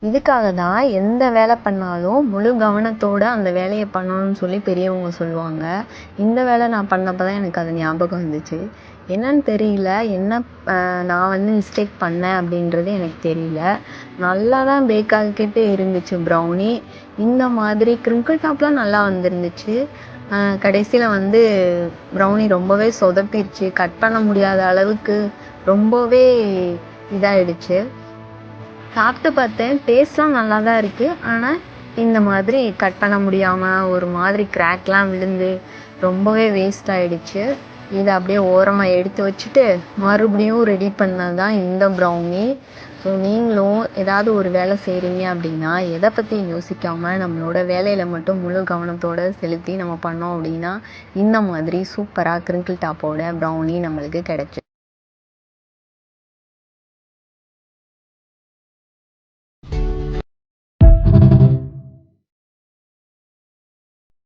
இதுக்காக தான் எந்த வேலை பண்ணாலும் முழு கவனத்தோட அந்த வேலையை பண்ணணும்னு சொல்லி பெரியவங்க சொல்லுவாங்க. இந்த வேலை நான் பண்ணப்ப தான் எனக்கு அது ஞாபகம் வந்துச்சு. என்னன்னு தெரியல. என்ன நான் வந்து மிஸ்டேக் பண்ணேன் அப்படின்றது எனக்கு தெரியல. நல்லா தான் பேக் ஆகிக்கிட்டு இருந்துச்சு ப்ரௌனி. இந்த மாதிரி கிரிங்கிள் டாப்லாம் நல்லா வந்துருந்துச்சு. கடைசியில வந்து ப்ரௌனி ரொம்பவே சொதப்பிருச்சு. கட் பண்ண முடியாத அளவுக்கு ரொம்பவே இதாயிடுச்சு. சாப்பிட்டு பார்த்தேன். டேஸ்ட்லாம் நல்லா தான் இருக்குது. ஆனால் இந்த மாதிரி கட் பண்ண முடியாமல் ஒரு மாதிரி கிராக்லாம் விழுந்து ரொம்பவே வேஸ்ட் ஆகிடுச்சு. இதை அப்படியே ஓரமாக எடுத்து வச்சுட்டு மறுபடியும் ரெடி பண்ணது தான் இந்த ப்ரௌனி. ஸோ நீங்களும் ஏதாவது ஒரு வேலை செய்கிறீங்க அப்படின்னா எதை பற்றியும் யோசிக்காமல் நம்மளோட வேலையில் மட்டும் முழு கவனத்தோடு செலுத்தி நம்ம பண்ணோம் அப்படின்னா இந்த மாதிரி சூப்பராக கிரிங்கிள் டாப்போட ப்ரௌனி நம்மளுக்கு கிடச்சிடும்.